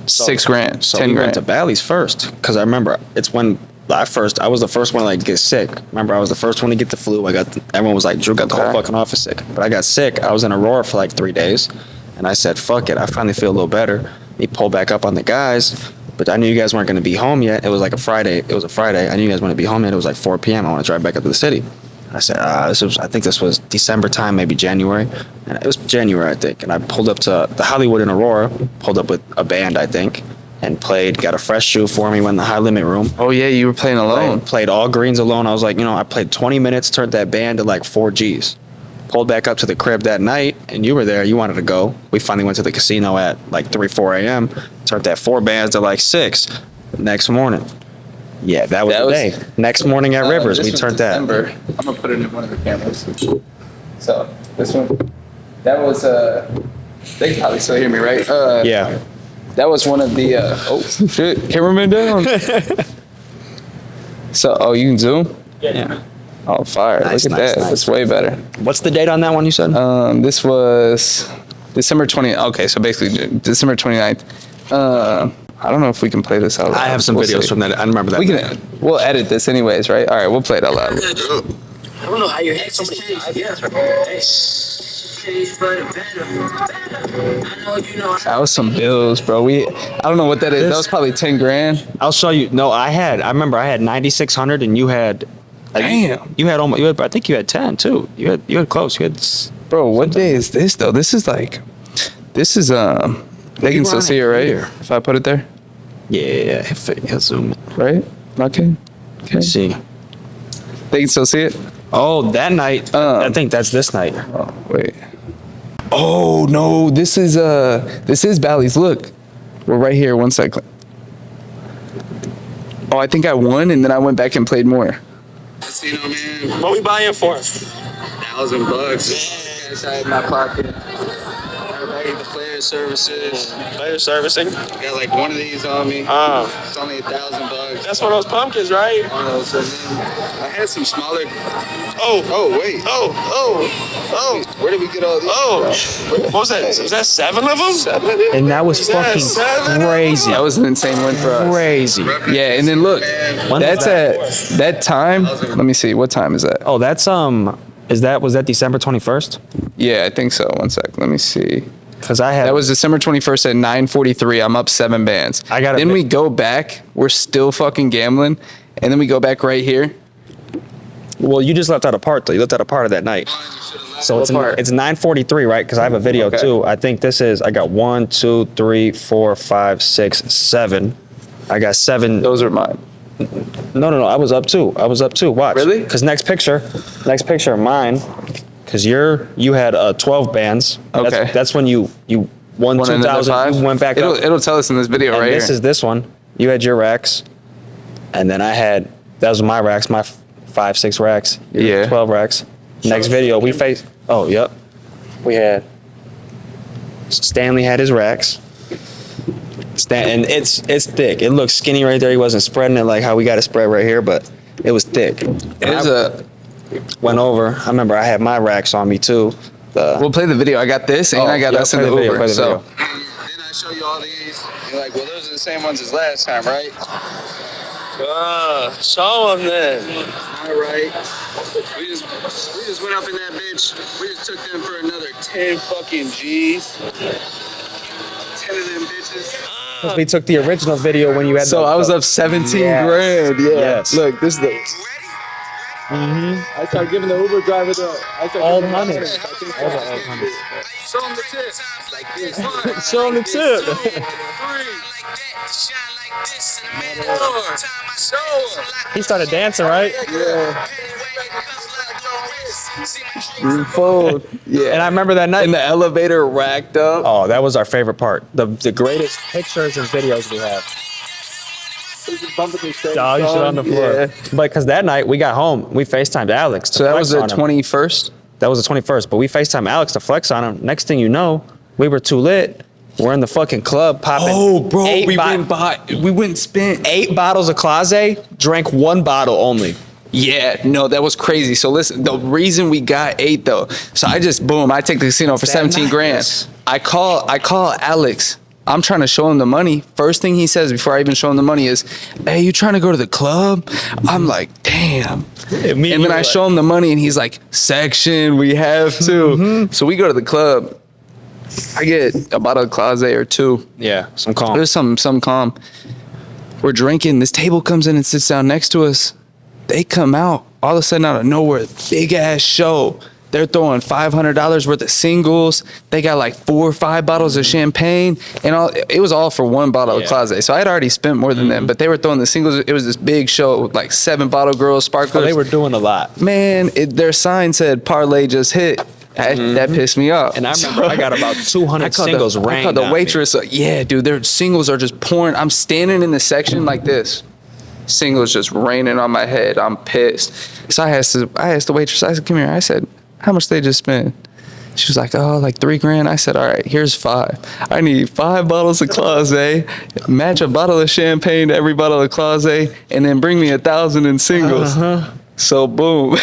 6 grand, So 10 we grand. went to Bally's first because I remember it's when I was the first one to like get sick. Remember, I was the first one to get the flu. Everyone was like, Drew got the whole Okay. fucking office sick. But I got sick. I was in Aurora for like 3 days, and I said, "Fuck it." I finally feel a little better. We pulled back up on the guys, but I knew you guys weren't going to be home yet. It was like a Friday. It was a Friday. I knew you guys wouldn't be home yet. It was like 4 p.m. I want to drive back up to the city. I said, I think this was December time, maybe January. And it was January, I think. And I pulled up to the Hollywood in Aurora, pulled up with a band, I think, and played, got a fresh shoe for me, went in the high limit room. Oh yeah, you were playing alone. Played all greens alone. I was like, I played 20 minutes, turned that band to like 4 Gs. Pulled back up to the crib that night, and you were there. You wanted to go. We finally went to the casino at like 3, 4 a.m. Turned that 4 bands to like 6 next morning. Yeah, that was the day. Next morning at Rivers, This we was turned that. December. I'm gonna put it in one of the cameras. So this one, that was they can probably still hear me, right? Yeah. That was one of the oh shit, cameraman down. So you can zoom. Yeah. Oh fire! Nice, Look at nice, that. nice. That's way better. What's the date on that one you said? This was December 20th. Okay, so basically December 29th. I don't know if we can play this out loud. I have some We'll videos see. from that. I remember that. We'll edit this anyways, right? All right, we'll play it out loud. I don't know how you had so many ideas. That was some bills, bro. I don't know what that is. That was probably 10 grand. I'll show you. No, I remember I had 9,600 and you had. Damn. You had almost. I think you had 10 too. You had close. You had. Bro, what day is this though? This is they can still see it, right? Here. If I put it there, Yeah, he'll zoom in. right? Okay. Okay. Let's see. They can still see it. Oh, that night. I think that's this night. Oh, wait. Oh no, this is Bally's. Look, we're right here. One second. Oh, I think I won, and then I went back and played more. Casino, man. What we buying for? $1,000. Cash out in my pocket. Back at the player services. Player servicing. Got like one of these on me. It's only $1,000. That's one of those pumpkins, right? So then I had some smaller. Oh, Oh wait. oh, Where did we get all these? oh. What was that? Was that 7 of them? And that was fucking seven? crazy. That was an insane win for us. Crazy. Yeah, and then look, When that's was at that time. Let me see, what time is that? Oh, that's was that December 21st? Yeah, I think so. One sec, let me see. Because I had. That was December 21st at 9:43. I'm up 7 bands. Then we go back. We're still fucking gambling, and then we go back right here. Well, you just left out a part though. You left out a part of that night. So What part? it's 9:43, right? Because I have a video Okay. too. I think this is. I got 1, 2, 3, 4, 5, 6, 7. I got 7. Those are mine. No. I was up too. Watch. Really? Because next picture, mine. Because you had 12 bands. Okay. That's when you won One another 2,000. five. You went back up. It'll tell us in this video And right this here. is this one. You had your racks, and then that was my racks, my 5, 6 racks. Yeah. 12 racks. Next video, we faced. Oh, yep. We had Stanley had his racks. And it's thick. It looks skinny right there. He wasn't spreading it like how we got it spread right here, but it was thick. There's Went over. I remember I had my racks on me too. We'll play the video. I got this, and Oh, I got yeah, us in play the the video, Uber. play the So. video. Then I show you all these. You're like, well, those are the same ones as last time, right? Show them then. All right. We just went up in that bitch. We just took them for another 10 fucking G's. 10 of them bitches. We took the original video when you had. So I was up 17 Yes. grand. Yeah. Yes. Look, this is the. I started giving the Uber driver All the hundreds. Show him the tip. Like this. Show him the tip. He started dancing, right? Yeah. Fold. Yeah. And I remember that night. And the elevator racked up. Oh, that was our favorite part. The greatest pictures and videos we have. Dog shit on the floor. Yeah. But because that night we got home, we FaceTimed Alex. So that was the 21st? That was the 21st. But we FaceTimed Alex to flex on him. Next thing you know, we were too lit. We're in the fucking club popping. Oh, bro, we went and spent 8 bottles of Clase, drank 1 bottle only. Yeah, no, that was crazy. So listen, the reason we got 8 though, so I take the casino for 17 grand. Yes. I call Alex. I'm trying to show him the money. First thing he says before I even show him the money is, "Hey, you trying to go to the club?" I'm like, "Damn." And then I show him the money and he's like, "Section, we have to." So we go to the club. I get a bottle of Clase or 2. Yeah, some calm. There's some calm. We're drinking. This table comes in and sits down next to us. They come out all of a sudden out of nowhere, big ass show. They're throwing $500 worth of singles. They got like 4 or 5 bottles of champagne, and all. It was all for 1 bottle of Clase. So I had already spent more than them, but they were throwing the singles. It was this big show with like 7 bottle girls, sparklers. They were doing a lot. Man, their sign said parlay just hit. That pissed me off. And I remember I got about 200 singles rained I called the on waitress. Yeah, dude, their singles are just pouring. I'm standing in the section like this. Singles just raining on my head. I'm pissed. So I asked the waitress, I said, "Come here." I said, "How much they just spend?" She was like, "Oh, like 3 grand." I said, "All right, here's 5. I need 5 bottles of Clase, match a bottle of champagne to every bottle of Clase, and then bring me 1,000 in singles." So boom.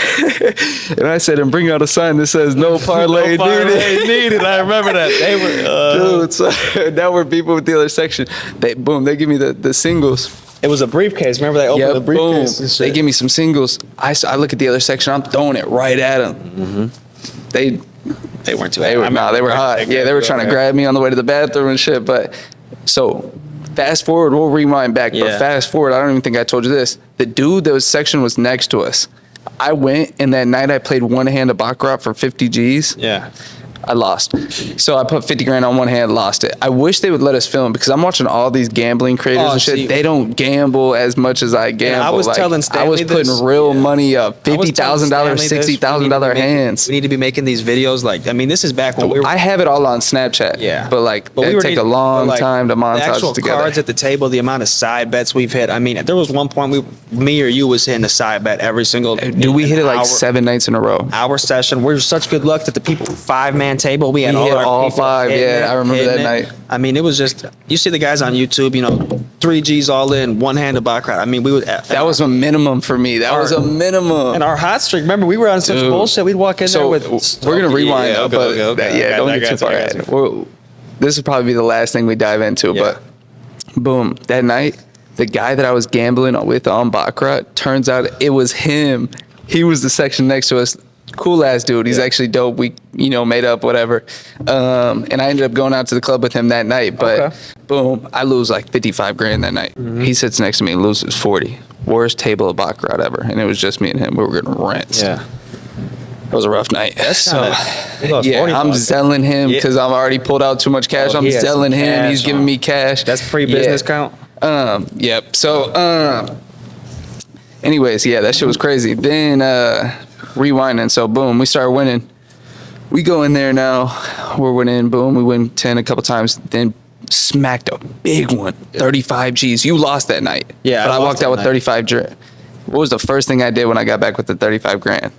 And I said, "And bring out a sign that says no parlay needed." I remember that. They were Dude, so now we're people with the other section. They give me the singles. It was a briefcase. Remember they opened the briefcase? Boom. They give me some singles. I look at the other section. I'm throwing it right at them. They weren't too. They were hot. Yeah, they were trying to grab me on the way to the bathroom and shit. But so fast forward, we'll rewind back. But fast forward, I don't even think I told you this. The dude that was section was next to us. I went, and that night I played 1 hand of baccarat for 50 G's. Yeah. I lost. So I put 50 grand on 1 hand, lost it. I wish they would let us film, because I'm watching all these gambling creators and shit. They don't gamble as much as I gamble. I was telling Stanley I was putting real money up, $50,000, $60,000 hands. We need to be making these videos. Like, I mean, this is back when we were. I have it all on Snapchat. Yeah. But it take a long time to montage the actual together. cards at the table, the amount of side bets we've hit. I mean, there was one point me or you was hitting a side bet every single. Dude, we hit it like 7 nights in a row. Our session. We're such good luck that the people 5-man table. We had all 5. Yeah, I remember that night. I mean, it was just, you see the guys on YouTube, 3 G's all in, 1 hand of baccarat. I mean, we would. That was a minimum for me. That was a minimum. And our hot streak, remember, we were on such bullshit. We'd walk in there with. We're going to rewind, don't get too far ahead. This will probably be the last thing we dive into, but boom, that night, the guy that I was gambling with on baccarat, turns out it was him. He was the section next to us. Cool ass dude. He's actually dope. We, made up, whatever. And I ended up going out to the club with him that night. But boom, I lose like 55 grand that night. He sits next to me and loses 40. Worst table of baccarat ever. And it was just me and him. We were getting rents. Yeah. It was a rough night. I'm selling him because I'm already pulled out too much cash. I'm selling him. He's giving me cash. That's pre-business count? Yep. So, anyways, that shit was crazy. Then, rewinding. So boom, we start winning. We go in there now. We're winning. Boom, we win 10 a couple times. Then smacked a big one, 35 G's. You lost that night. Yeah, but I walked out with 35 grand. What was the first thing I did when I got back with the 35 grand?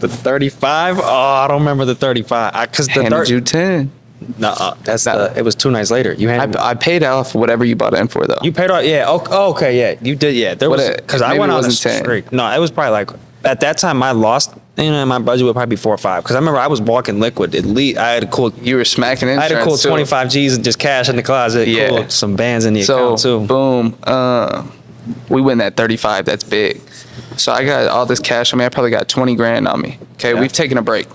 The 35? Oh, I don't remember the 35. Because the handed you 10. No, it was 2 nights later. I paid off whatever you bought in for though. You paid off, yeah. Okay, yeah. You did, yeah. There was, because I went on a streak. No, it was probably like, at that time I lost, my budget would probably be 4 or 5. Because I remember I was walking liquid. At least I had a cool. You were smacking insurance. I had a cool 25 G's and just cash in the closet. Yeah. Cool, some bands in the account too. Boom. We win that 35. That's big. So I got all this cash on me. I probably got 20 grand on me. Okay, we've taken a break.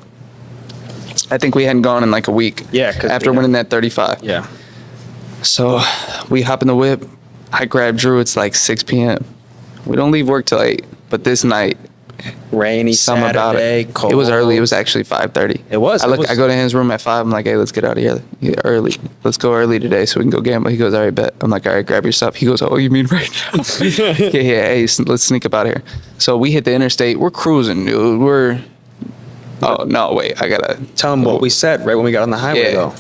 I think we hadn't gone in like a week. Yeah. After winning that 35. Yeah. So we hop in the whip. I grab Drew. It's like 6 p.m. We don't leave work till 8. But this night, rainy something Saturday, about it. cold. It was early. It was actually 5:30. It was. I go to his room at 5. I'm like, hey, let's get out of here early. Let's go early today so we can go gamble. He goes, all right, bet. I'm like, all right, grab your stuff. He goes, oh, you mean right now? yeah. Hey, let's sneak up out of here. So we hit the interstate. We're cruising, dude. Oh no, wait. I gotta tell him what we said right when we got on the highway though.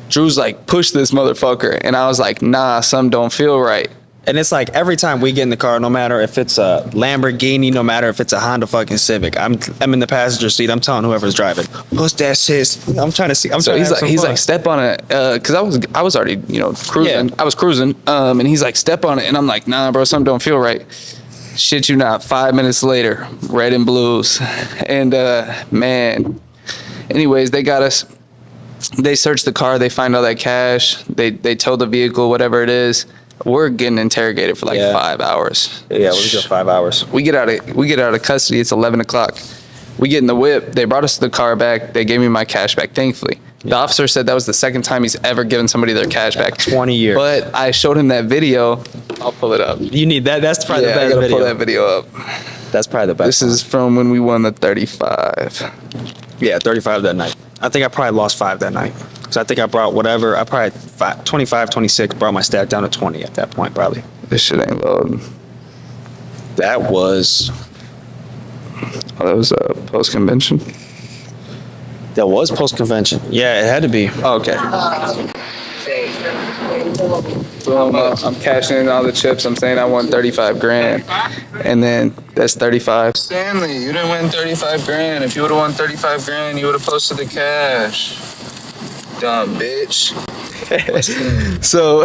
Drew's like, push this motherfucker, and I was like, nah, something don't feel right. And it's like every time we get in the car, no matter if it's a Lamborghini, no matter if it's a Honda fucking Civic, I'm in the passenger seat. I'm telling whoever's driving, push that shit. I'm trying to see. So he's like, step on it, because I was already, cruising. Yeah. I was cruising, and he's like, step on it, and I'm like, nah, bro, something don't feel right. Shit you not. 5 minutes later, red and blues, and man. Anyways, they got us. They searched the car. They find all that cash. They towed the vehicle, whatever it is. We're getting interrogated for like 5 hours. Yeah, we go 5 hours. We get out of custody. It's 11 o'clock. We get in the whip. They brought us the car back. They gave me my cash back, thankfully. The officer said that was the second time he's ever given somebody their cash back. 20 years. But I showed him that video. I'll pull it up. You need that. That's probably the I best gotta video. pull that video up. That's probably the best. This is from when we won the 35. Yeah, 35 that night. I think I probably lost 5 that night. So I think I brought whatever. I probably 25, 26, brought my stat down to 20 at that point, probably. This shit ain't loading. That was post-convention. post-convention. Yeah, it had to be. Oh, okay. Boom, I'm cashing in all the chips. I'm saying I won 35 grand. And then that's 35. Stanley, you didn't win 35 grand. If you would have won 35 grand, you would have posted the cash. Dumb bitch. So,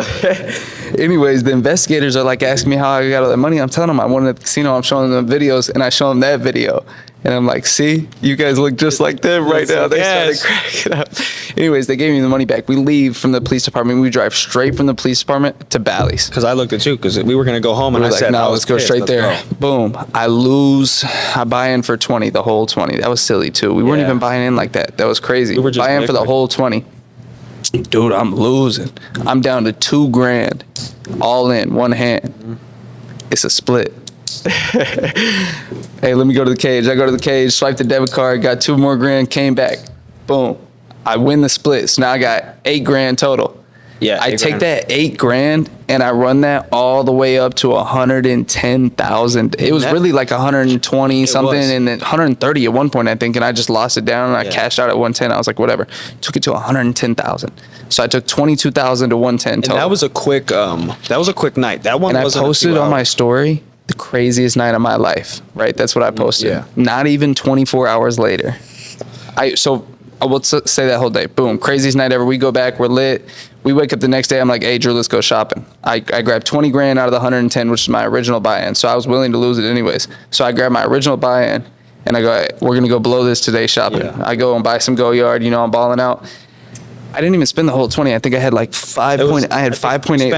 anyways, the investigators are like asking me how I got all that money. I'm telling them I won at the casino. I'm showing them videos, and I show them that video. And I'm like, see, you guys look just like them right now. They started cracking up. Anyways, they gave me the money back. We leave from the police department. We drive straight from the police department to Bally's. Because I looked at you, because we were going to go home, and I Like, said, no, let's go straight there. Boom. I lose. I buy in for 20, the whole 20. That was silly, too. We weren't Yeah. even buying in like that. That was crazy. We were just buy in for the liquid. whole 20. Dude, I'm losing. I'm down to 2 grand. All in, one hand. It's a split. Hey, let me go to the cage. I go to the cage, swipe the debit card, got 2 more grand, came back. Boom. I win the split. So now I got 8 grand total. Yeah, I 8 take grand. that 8 grand and I run that all the way up to 110,000. It was that- really like 120 something was. and then 130 at one point, I think, and I just lost it down and I Yeah. cashed out at 110. I was like, whatever. Took it to 110,000. So I took 22,000 to 110 And total. that was a quick night. That one And I wasn't a posted few on my hours. story the craziest night of my life, right? That's what I posted. Yeah. Not even 24 hours later. I will say that whole day. Boom, craziest night ever. We go back, we're lit. We wake up the next day, I'm like, hey, Drew, let's go shopping. I grabbed 20 grand out of the 110, which is my original buy-in. So I was willing to lose it anyways. So I grabbed my original buy-in and I go, hey, we're going to go blow this today shopping. Yeah. I go and buy some Go-Yard, I'm balling out. I didn't even spend the whole 20. I think I had like 5.8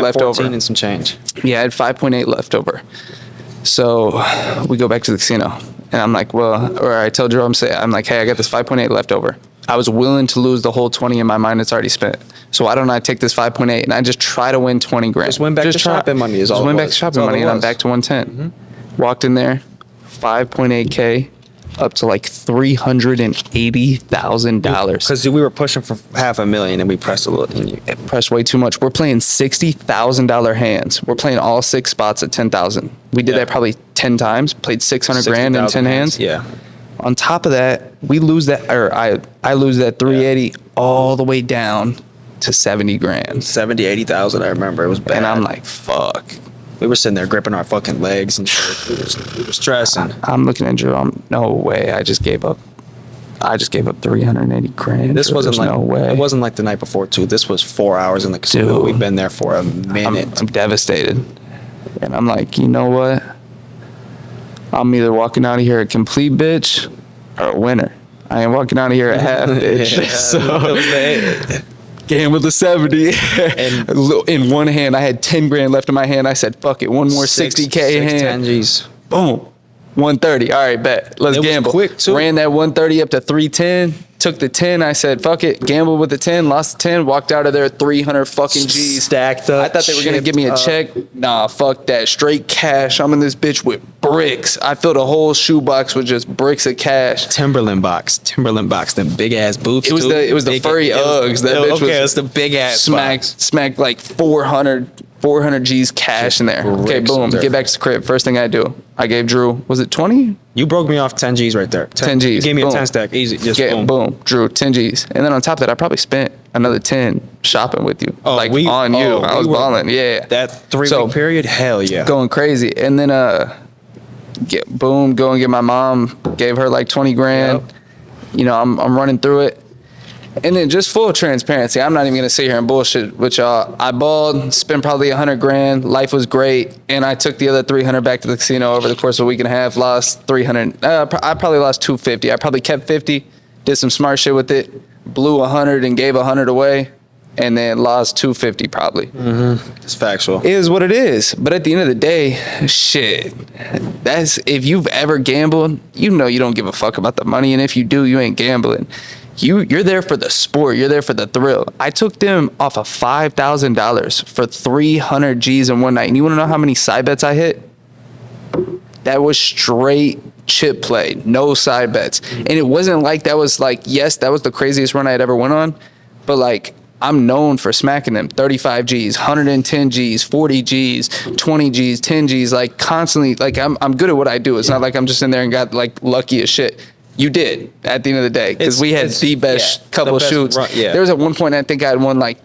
left over. 14 and some change. Yeah, I had 5.8 left over. So we go back to the casino and I'm like, I tell Drew, I'm like, hey, I got this 5.8 left over. I was willing to lose the whole 20 in my mind. It's already spent. So why don't I take this 5.8 and I just try to win 20 grand? Just win back to shopping money is all Just it win back was. to shopping That's all money it and I'm was. back to 110. Walked in there, 5.8K up to like $380,000. Because we were pushing for $500,000 and we pressed a little. And It pressed way too much. We're playing $60,000 hands. We're playing all 6 spots at 10,000. We did Yeah. that probably 10 times. Played 600 grand in 10 hands. Yeah. On top of that, we lose that, or I lose that 380 all the way down to 70 grand. 70, 80,000, I remember. It was bad. And I'm like, fuck. we were sitting there gripping our fucking legs and shit. We were stressing. I'm looking at Drew. No way. I just gave up 380 grand. This wasn't There's like, no way. it wasn't like the night before too. This was 4 hours in the casino. Dude. We've been there for a minute. I'm devastated. And I'm like, you know what? I'm either walking out of here a complete bitch or a winner. I ain't walking out of here a half bitch. Yeah, So that was the- game with the 70. And- in one hand, I had 10 grand left in my hand. I said, fuck it. One more 60K in hand. 10 G's. Boom. 130. All right, bet. Let's It was gamble. quick, too. Ran that 130 up to 310. Took the 10. I said, fuck it. Gambled with the 10. Lost the 10. Walked out of there 300 fucking G's. Stacked up. I thought they were going to give me a check. Nah, fuck that. Straight cash. I'm in this bitch with bricks. I filled a whole shoebox with just bricks of cash. Timberland box, them big ass boots. It was the Big- furry it was- Uggs. That bitch okay, was it's the big ass smacked like 400 400 G's cash in there. Okay, boom. Get back to the crib. First thing I do, I gave Drew, was it 20? You broke me off 10 G's right there. 10 G's. You gave me boom. a 10 stack, easy. Just boom. Drew, 10 G's. And then on top of that, I probably spent another 10 shopping with you. I was balling. Yeah. That 3-week period, hell yeah. Going crazy. And then, go and get my mom, gave her like 20 grand. Yep. You know, I'm running through it. And then just full transparency, I'm not even going to sit here and bullshit with y'all. I balled, spent probably 100 grand. Life was great. And I took the other 300 back to the casino over the course of a week and a half, lost 300. I probably lost 250. I probably kept 50, did some smart shit with it, blew 100 and gave 100 away, and then lost 250 probably. Mm-hmm. It's factual. It is what it is. But at the end of the day, shit, that's, if you've ever gambled, you know you don't give a fuck about the money. And if you do, you ain't gambling. You're there for the sport. You're there for the thrill. I took them off of $5,000 for 300 G's in one night. And you want to know how many side bets I hit? That was straight chip play, no side bets. And it wasn't like that was like, yes, that was the craziest run I had ever went on. But like, I'm known for smacking them 35 G's, 110 G's, 40 G's, 20 G's, 10 G's, like constantly. Like I'm good at what I do. It's not like I'm just in there and got like lucky as shit. You did at the end of the day, because we had the best couple of shoots. There was at one point I think I had won like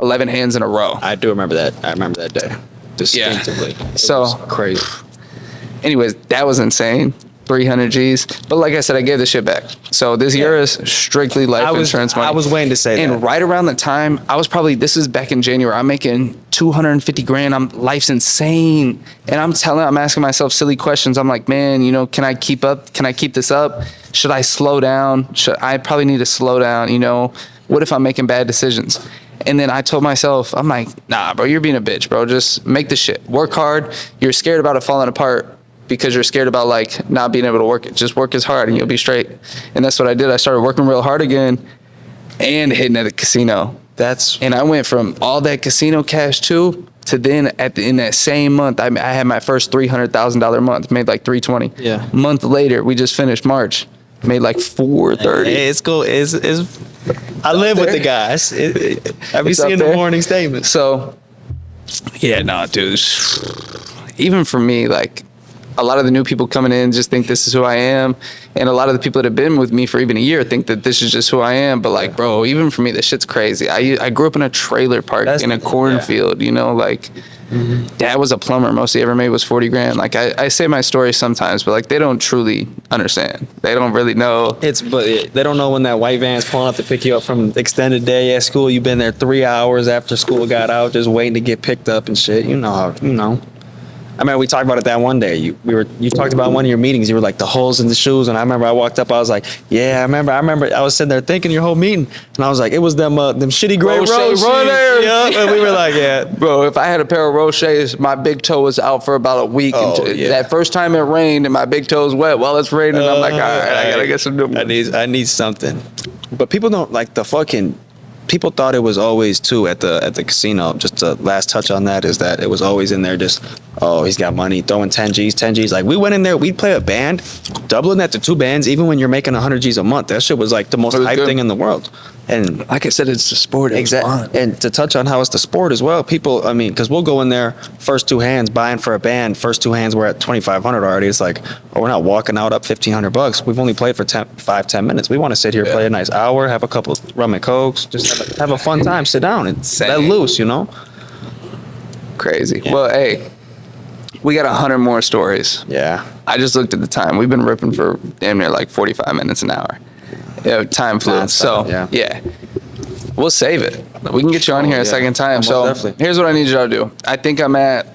11 hands in a row. I do remember that. I remember that day distinctively. Yeah. So crazy. Anyways, that was insane. 300 G's. But like I said, I gave the shit back. So this year is strictly life insurance money. I was waiting to say that. And right around the time, I was probably, this is back in January, I'm making 250 grand. Life's insane. And I'm asking myself silly questions. I'm like, man, you know, can I keep up? Can I keep this up? Should I slow down? I probably need to slow down, you know? What if I'm making bad decisions? And then I told myself, I'm like, nah, bro, you're being a bitch, bro. Just make the shit. Work hard. You're scared about it falling apart because you're scared about like not being able to work it. Just work as hard and you'll be straight. And that's what I did. I started working real hard again and hitting at the casino. And I went from all that casino cash to then in that same month, I had my first $300,000 month, made like 320. Yeah. Month later, we just finished March, made like 430. Hey, it's cool. I live with the guys. I be seeing the morning statements. So, yeah, no, dude. Even for me, like, a lot of the new people coming in just think this is who I am. And a lot of the people that have been with me for even a year think that this is just who I am. But like, bro, even for me, this shit's crazy. I grew up in a trailer park in a cornfield, you know, like dad was a plumber. Most he ever made was 40 grand. Like I say my story sometimes, but like they don't truly understand. They don't really know. But they don't know when that white van's pulling up to pick you up from extended day at school. You've been there 3 hours after school got out, just waiting to get picked up and shit. You know. I mean, we talked about it that one day. You talked about one of your meetings. You were like the holes in the shoes, and I remember I walked up. I was like, yeah, I remember. I was sitting there thinking your whole meeting, and I was like, it was them shitty gray Roches. Yeah, and we were like, yeah, bro. If I had a pair of Roches, my big toe was out for about a week. That first time it rained and my big toe was wet. Well, it's raining. I'm like, all right, I gotta get some new ones. I need something. But people don't like the fucking. People thought it was always too at the casino. Just the last touch on that is that it was always in there just, oh, he's got money, throwing 10 G's. Like we went in there, we'd play a band, doubling that to 2 bands, even when you're making 100 G's a month. That shit was like the most hype thing in the world. And like I said, it's the sport. Exactly. And to touch on how it's the sport as well, people, I mean, because we'll go in there, first 2 hands, buying for a band, first 2 hands, we're at 2,500 already. It's like, oh, we're not walking out up $1,500. We've only played for 5-10 minutes. We want to sit here, play a nice hour, have a couple rum and cokes, just have a fun time, sit down and let loose, you know? Crazy. Yeah. Well, hey, we got 100 more stories. Yeah. I just looked at the time. We've been ripping for damn near like 45 minutes an hour. Yeah, time flew. So, yeah. We'll save it. We can get you on here a second time. So, here's what I need you to do. I think I'm at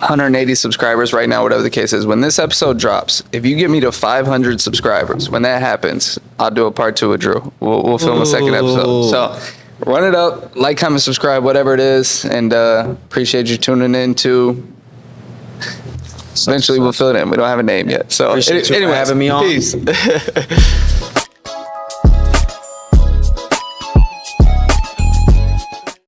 180 subscribers right now, whatever the case is. When this episode drops, if you get me to 500 subscribers, when that happens, I'll do a part 2 with Drew. We'll film a second episode. So, run it up, like, comment, subscribe, whatever it is, and appreciate you tuning in to. Eventually, we'll fill it in. We don't have a name yet. So, appreciate you for having me on. Peace.